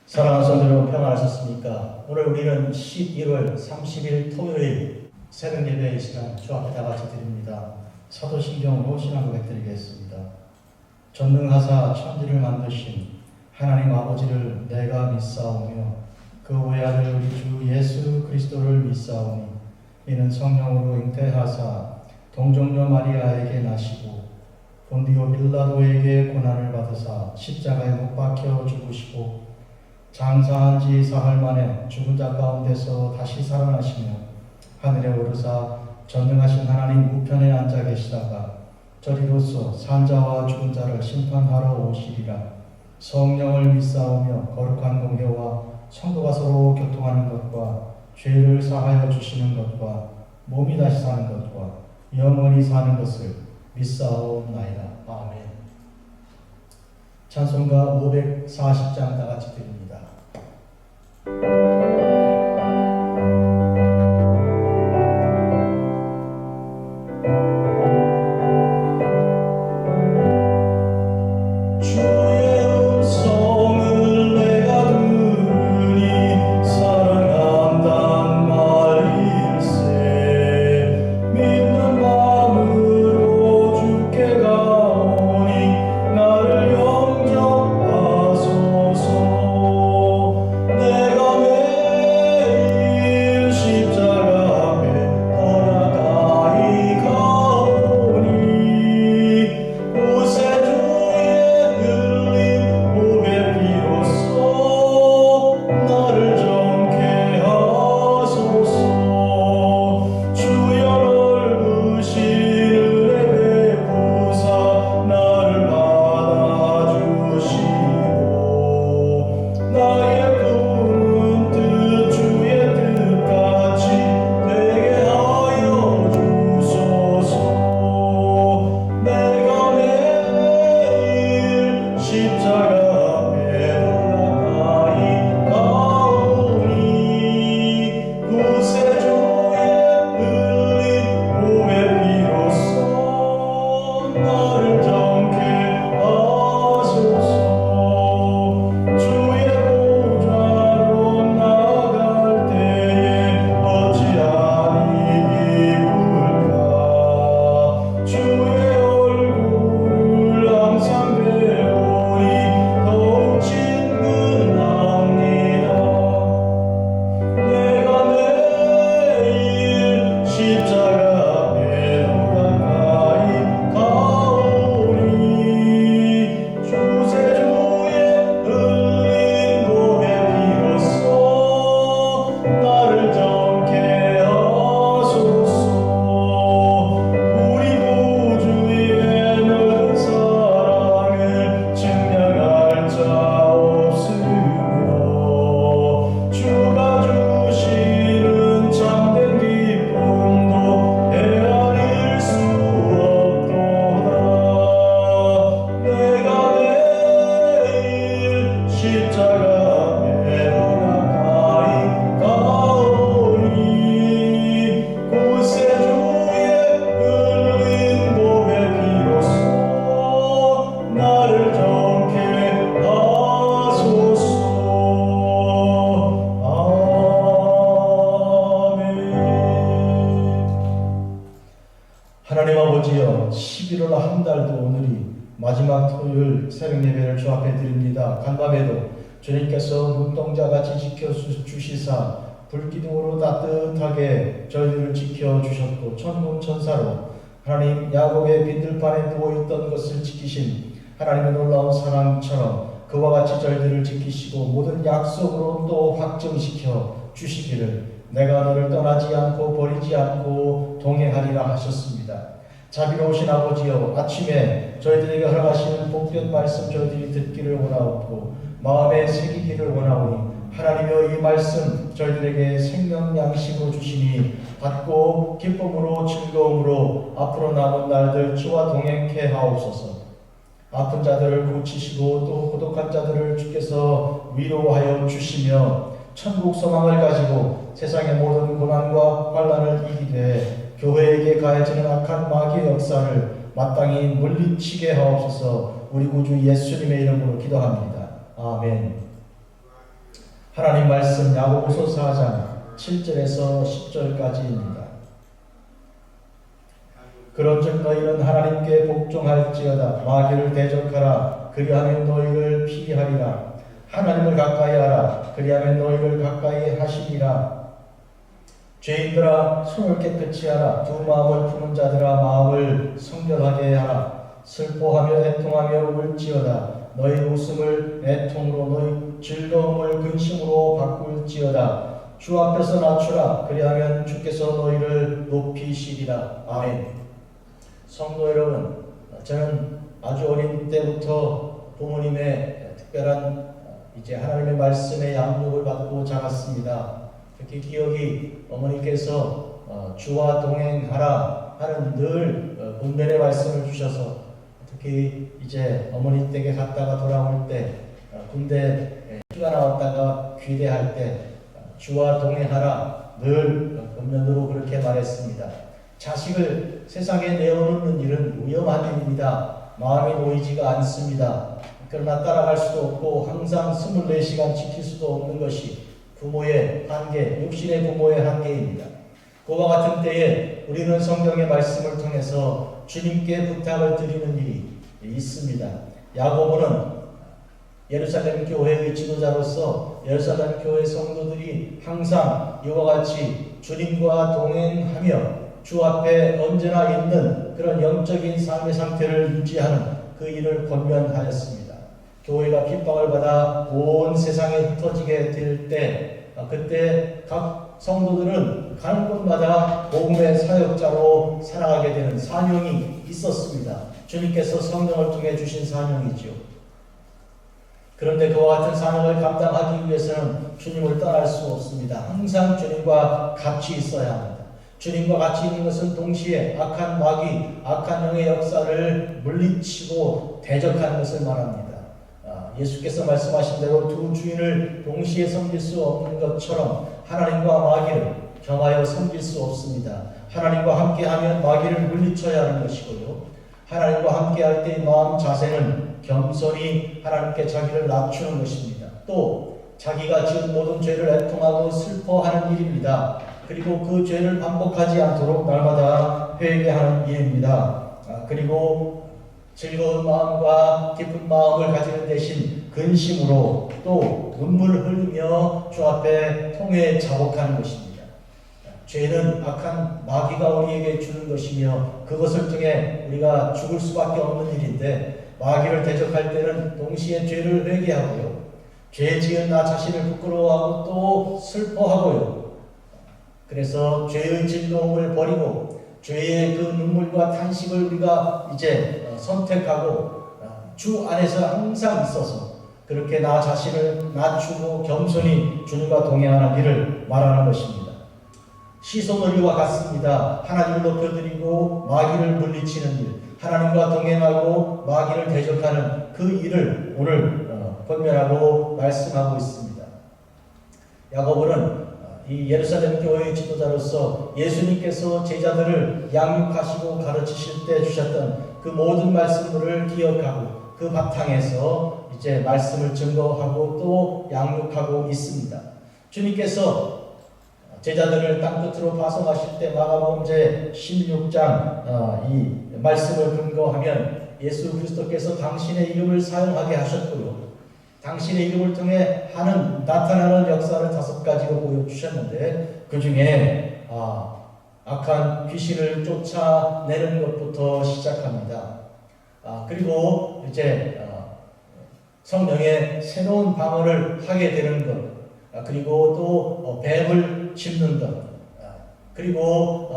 사랑하는 성도 여러분, 평안하셨습니까? 오늘 우리는 11월 30일 토요일 새벽 예배의 시간 주 앞에 다 같이 드립니다. 사도신경으로 신앙 고백드리겠습니다. 전능하사 천지를 만드신 하나님 아버지를 내가 믿사오며 그 외아들 우리 주 예수 그리스도를 믿사오니 이는 성령으로 잉태하사 동정녀 마리아에게 나시고 본디오 빌라도에게 고난을 받으사 십자가에 못 박혀 죽으시고 장사한 지 사흘 만에 죽은 자 가운데서 다시 살아나시며 하늘에 오르사 전능하신 하나님 우편에 앉아 계시다가 저리로서 산자와 죽은 자를 심판하러 오시리라. 성령을 믿사오며 거룩한 공회와 성도가 서로 교통하는 것과 죄를 사하여 주시는 것과 몸이 다시 사는 것과 영원히 사는 것을 믿사옵나이다. 아멘. 찬송가 540장 다 같이 드립니다. 하나님 아버지여, 11월 한 달도 오늘이 마지막 토요일 새벽 예배를 주 앞에 드립니다. 간밤에도 주님께서 눈동자같이 지켜주시사 불기둥으로 따뜻하게 저희들을 지켜주셨고 천군 천사로 하나님 야곱의 빈들판에 누워있던 것을 지키신 하나님의 놀라운 사랑처럼 그와 같이 저희들을 지키시고 모든 약속으로 또 확정시켜 주시기를 내가 너를 떠나지 않고 버리지 않고 동행하리라 하셨습니다. 자비로우신 아버지여, 아침에 저희들에게 허락하시는 복된 말씀 저희들이 듣기를 원하옵고 마음에 새기기를 원하오니 하나님여, 이 말씀 저희들에게 생명 양식으로 주시니 받고 기쁨으로 즐거움으로 앞으로 남은 날들 주와 동행케 하옵소서. 아픈 자들을 고치시고 또 고독한 자들을 주께서 위로하여 주시며 천국 소망을 가지고 세상의 모든 고난과 환난을 이기되 교회에게 가해지는 악한 마귀의 역사를 마땅히 물리치게 하옵소서. 우리 구주 예수님의 이름으로 기도합니다. 아멘. 하나님 말씀 야고보서 4장 7절에서 10절까지입니다. 그런즉 너희는 하나님께 복종할지어다. 마귀를 대적하라. 그리하면 너희를 피하리라. 하나님을 가까이 하라. 그리하면 너희를 가까이 하시리라. 죄인들아 손을 깨끗이 하라. 두 마음을 품은 자들아 마음을 성결하게 하라. 슬퍼하며 애통하며 울지어다. 너희 웃음을 애통으로 너희 즐거움을 근심으로 바꿀지어다. 주 앞에서 낮추라. 그리하면 주께서 너희를 높이시리라. 아멘. 성도 여러분, 저는 아주 어린 때부터 부모님의 특별한 이제 하나님의 말씀의 양육을 받고 자랐습니다. 특히 기억이 어머니께서 주와 동행하라 하는 늘 분별의 말씀을 주셔서 특히 이제 어머니 댁에 갔다가 돌아올 때 군대 휴가 나왔다가 귀대할 때 주와 동행하라 늘 겉면으로 그렇게 말했습니다. 자식을 세상에 내어놓는 일은 위험한 일입니다. 마음이 놓이지가 않습니다. 그러나 따라갈 수도 없고 항상 24시간 지킬 수도 없는 것이 부모의 한계, 육신의 부모의 한계입니다. 그와 같은 때에 우리는 성경의 말씀을 통해서 주님께 부탁을 드리는 일이 있습니다. 야고보는 예루살렘 교회의 지도자로서 예루살렘 교회 성도들이 항상 이와 같이 주님과 동행하며 주 앞에 언제나 있는 그런 영적인 삶의 상태를 유지하는 그 일을 권면하였습니다. 교회가 핍박을 받아 온 세상에 흩어지게 될 때 그때 각 성도들은 가는 곳마다 복음의 사역자로 살아가게 되는 사명이 있었습니다. 주님께서 성령을 통해 주신 사명이지요. 그런데 그와 같은 사명을 감당하기 위해서는 주님을 떠날 수 없습니다. 항상 주님과 같이 있어야 합니다. 주님과 같이 있는 것은 동시에 악한 마귀, 악한 영의 역사를 물리치고 대적하는 것을 말합니다. 예수께서 말씀하신 대로 두 주인을 동시에 섬길 수 없는 것처럼 하나님과 마귀를 겸하여 섬길 수 없습니다. 하나님과 함께하면 마귀를 물리쳐야 하는 것이고요. 하나님과 함께할 때의 마음 자세는 겸손히 하나님께 자기를 낮추는 것입니다. 또 자기가 지은 모든 죄를 애통하고 슬퍼하는 일입니다. 그리고 그 죄를 반복하지 않도록 날마다 회개하는 일입니다. 그리고 즐거운 마음과 기쁜 마음을 가지는 대신 근심으로 또 눈물을 흘리며 주 앞에 통회에 자복하는 것입니다. 죄는 악한 마귀가 우리에게 주는 것이며 그것을 통해 우리가 죽을 수밖에 없는 일인데 마귀를 대적할 때는 동시에 죄를 회개하고요. 죄 지은 나 자신을 부끄러워하고 또 슬퍼하고요. 그래서 죄의 즐거움을 버리고 죄의 그 눈물과 탄식을 우리가 이제 선택하고 주 안에서 항상 있어서 그렇게 나 자신을 낮추고 겸손히 주님과 동행하는 일을 말하는 것입니다. 시소놀이와 같습니다. 하나님을 높여드리고 마귀를 물리치는 일, 하나님과 동행하고 마귀를 대적하는 그 일을 오늘 권면하고 말씀하고 있습니다. 야고보는 이 예루살렘 교회의 지도자로서 예수님께서 제자들을 양육하시고 가르치실 때 주셨던 그 모든 말씀들을 기억하고 그 바탕에서 이제 말씀을 증거하고 또 양육하고 있습니다. 주님께서 제자들을 땅끝으로 파송하실 때 마가복음 제 16장 이 말씀을 근거하면 예수 그리스도께서 당신의 이름을 사용하게 하셨고요. 당신의 이름을 통해 나타나는 역사를 5가지로 보여주셨는데 그 중에 악한 귀신을 쫓아내는 것부터 시작합니다. 그리고 이제 성령의 새로운 방언을 하게 되는 것, 그리고 또 뱀을 짚는 것, 그리고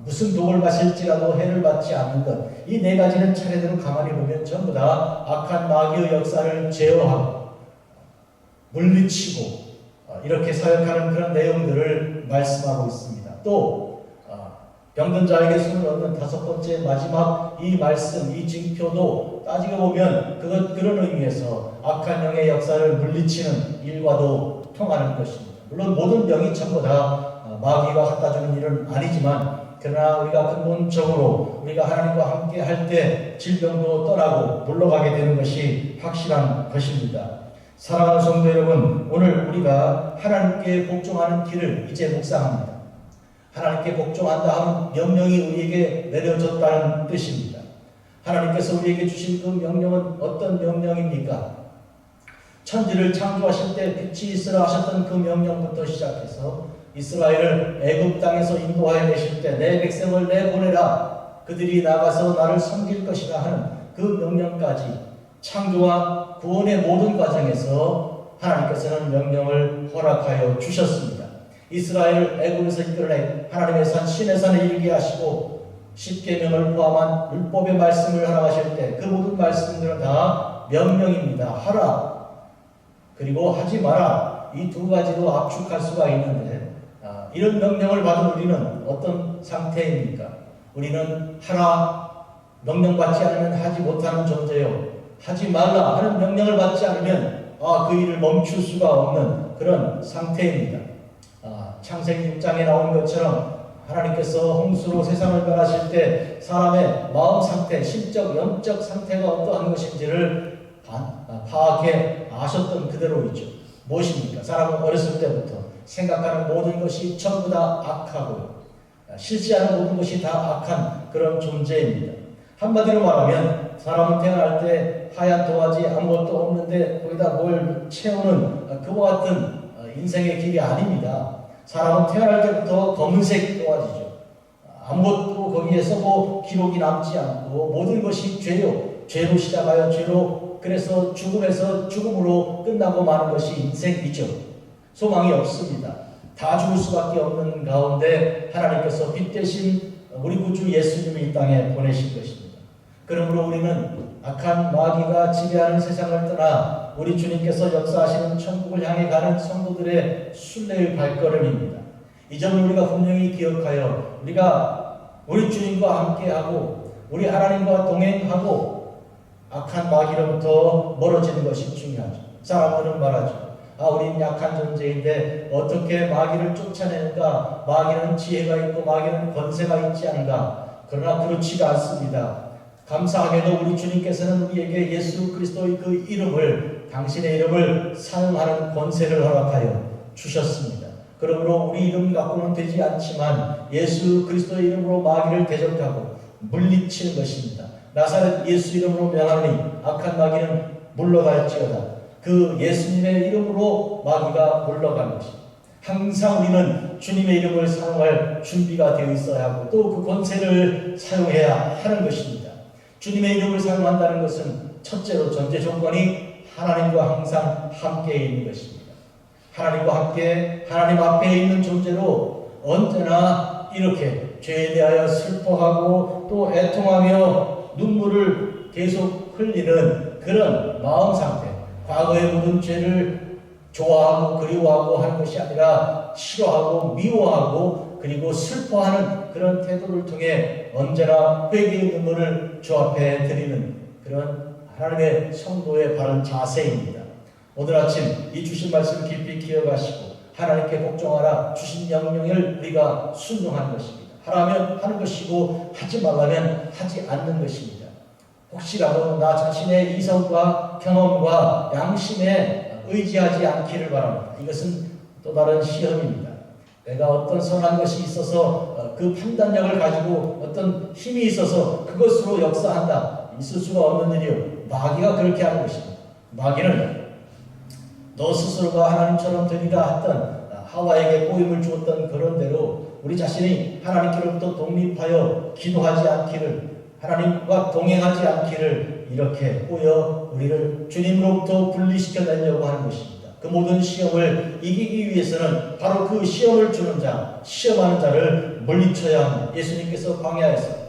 무슨 독을 마실지라도 해를 받지 않는 것, 이 4가지는 차례대로 가만히 보면 전부 다 악한 마귀의 역사를 제어하고 물리치고 이렇게 사역하는 그런 내용들을 말씀하고 있습니다. 또 병든 자에게 손을 얹는 5번째 마지막 이 말씀, 이 징표도 따지고 보면 그런 의미에서 악한 영의 역사를 물리치는 일과도 통하는 것입니다. 물론 모든 병이 전부 다 마귀가 갖다 주는 일은 아니지만 그러나 우리가 근본적으로 우리가 하나님과 함께 할 때 질병도 떠나고 물러가게 되는 것이 확실한 것입니다. 사랑하는 성도 여러분, 오늘 우리가 하나님께 복종하는 길을 이제 묵상합니다. 하나님께 복종한다 하는 명령이 우리에게 내려졌다는 뜻입니다. 하나님께서 우리에게 주신 그 명령은 어떤 명령입니까? 천지를 창조하실 때 빛이 있으라 하셨던 그 명령부터 시작해서 이스라엘을 애굽 땅에서 인도하여 내실 때 내 백성을 내보내라, 그들이 나가서 나를 섬길 것이라 하는 그 명령까지 창조와 구원의 모든 과정에서 하나님께서는 명령을 허락하여 주셨습니다. 이스라엘을 애굽에서 이끌어내 하나님의 산 시내 산에 이르게 하시고 십계명을 포함한 율법의 말씀을 허락하실 때 그 모든 말씀들은 다 명령입니다. 하라 그리고 하지 마라, 이 두 가지로 압축할 수가 있는데 이런 명령을 받은 우리는 어떤 상태입니까? 우리는 하라 명령받지 않으면 하지 못하는 존재요, 하지 말라 하는 명령을 받지 않으면 그 일을 멈출 수가 없는 그런 상태입니다. 창세기 6장에 나온 것처럼 하나님께서 홍수로 세상을 멸하실 때 사람의 마음 상태, 심적, 영적 상태가 어떠한 것인지를 파악해 아셨던 그대로이죠. 무엇입니까? 사람은 어렸을 때부터 생각하는 모든 것이 전부 다 악하고 실시하는 모든 것이 다 악한 그런 존재입니다. 한마디로 말하면 사람은 태어날 때 하얀 도화지 아무것도 없는데 거기다 뭘 채우는 그와 같은 인생의 길이 아닙니다. 사람은 태어날 때부터 검은색 도화지죠. 아무것도 거기에서 기록이 남지 않고 모든 것이 죄로 시작하여 죄로, 그래서 죽음에서 죽음으로 끝나고 마는 것이 인생이죠. 소망이 없습니다. 다 죽을 수밖에 없는 가운데 하나님께서 빛 대신 우리 구주 예수님을 이 땅에 보내신 것입니다. 그러므로 우리는 악한 마귀가 지배하는 세상을 떠나 우리 주님께서 역사하시는 천국을 향해 가는 성도들의 순례의 발걸음입니다. 이 점을 우리가 분명히 기억하여 우리가 우리 주님과 함께하고 우리 하나님과 동행하고 악한 마귀로부터 멀어지는 것이 중요하죠. 사람들은 말하죠. 우린 약한 존재인데 어떻게 마귀를 쫓아내는가? 마귀는 지혜가 있고 마귀는 권세가 있지 않은가? 그러나 그렇지가 않습니다. 감사하게도 우리 주님께서는 우리에게 예수 그리스도의 그 이름을, 당신의 이름을 사용하는 권세를 허락하여 주셨습니다. 그러므로 우리 이름 갖고는 되지 않지만 예수 그리스도의 이름으로 마귀를 대적하고 물리치는 것입니다. 나사렛 예수 이름으로 명하니 악한 마귀는 물러갈지어다. 그 예수님의 이름으로 마귀가 물러가는 것입니다. 항상 우리는 주님의 이름을 사용할 준비가 되어 있어야 하고 또 그 권세를 사용해야 하는 것입니다. 주님의 이름을 사용한다는 것은 첫째로 전제 조건이 하나님과 항상 함께 있는 것입니다. 하나님과 함께 하나님 앞에 있는 존재로 언제나 이렇게 죄에 대하여 슬퍼하고 또 애통하며 눈물을 계속 흘리는 그런 마음 상태, 과거의 모든 죄를 좋아하고 그리워하고 하는 것이 아니라 싫어하고 미워하고 그리고 슬퍼하는 그런 태도를 통해 언제나 회개의 눈물을 주 앞에 드리는 그런 하나님의 성도의 바른 자세입니다. 오늘 아침 이 주신 말씀 깊이 기억하시고 하나님께 복종하라 주신 명령을 우리가 순종하는 것입니다. 하라면 하는 것이고 하지 말라면 하지 않는 것입니다. 혹시라도 나 자신의 이성과 경험과 양심에 의지하지 않기를 바랍니다. 이것은 또 다른 시험입니다. 내가 어떤 선한 것이 있어서 그 판단력을 가지고 어떤 힘이 있어서 그것으로 역사한다. 있을 수가 없는 일이요. 마귀가 그렇게 하는 것입니다. 마귀는 너 스스로가 하나님처럼 되리라 했던 하와에게 꼬임을 주었던 그런 대로 우리 자신이 하나님께로부터 독립하여 기도하지 않기를, 하나님과 동행하지 않기를 이렇게 꼬여 우리를 주님으로부터 분리시켜내려고 하는 것입니다. 그 모든 시험을 이기기 위해서는 바로 그 시험을 주는 자, 시험하는 자를 물리쳐야 합니다. 예수님께서 광야에서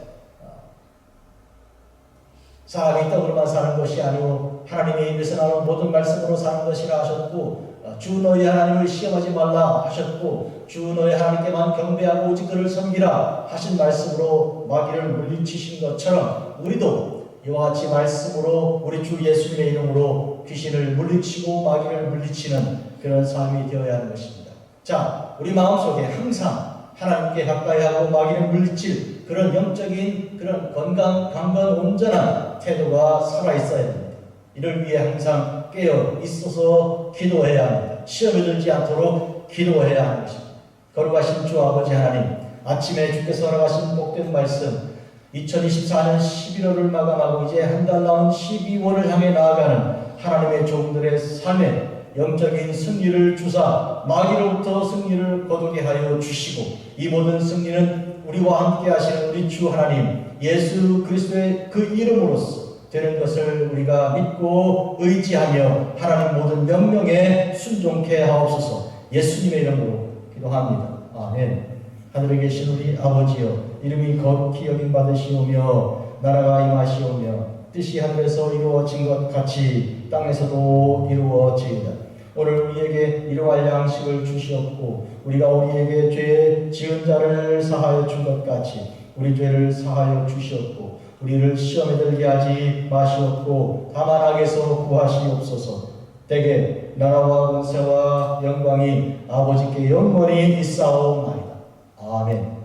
사람이 떡으로만 사는 것이 아니고 하나님의 입에서 나오는 모든 말씀으로 사는 것이라 하셨고, 주 너희 하나님을 시험하지 말라 하셨고, 주 너희 하나님께만 경배하고 오직 그를 섬기라 하신 말씀으로 마귀를 물리치신 것처럼 우리도 이와 같이 말씀으로 우리 주 예수님의 이름으로 귀신을 물리치고 마귀를 물리치는 그런 삶이 되어야 하는 것입니다. 자, 우리 마음속에 항상 하나님께 가까이 하고 마귀를 물리칠 그런 영적인 그런 건강, 강건, 온전한 태도가 살아있어야 됩니다. 이를 위해 항상 깨어 있어서 기도해야 합니다. 시험에 들지 않도록 기도해야 하는 것입니다. 거룩하신 주 아버지 하나님, 아침에 주께서 허락하신 복된 말씀, 2024년 11월을 마감하고 이제 한 달 남은 12월을 향해 나아가는 하나님의 종들의 삶에 영적인 승리를 주사 마귀로부터 승리를 거두게 하여 주시고, 이 모든 승리는 우리와 함께 하시는 우리 주 하나님 예수 그리스도의 그 이름으로써 되는 것을 우리가 믿고 의지하며 하나님 모든 명령에 순종케 하옵소서. 예수님의 이름으로 기도합니다. 아멘. 하늘에 계신 우리 아버지여, 이름이 거룩히 여김 받으시오며 나라가 임하시오며 뜻이 하늘에서 이루어진 것 같이 땅에서도 이루어지이다. 오늘 우리에게 일용할 양식을 주시옵고 우리가 우리에게 죄 지은 자를 사하여 준 것 같이 우리 죄를 사하여 주시옵고 우리를 시험에 들게 하지 마시옵고 다만 악에서 구하시옵소서. 대개 나라와 권세와 영광이 아버지께 영원히 있사옵나이다. 아멘.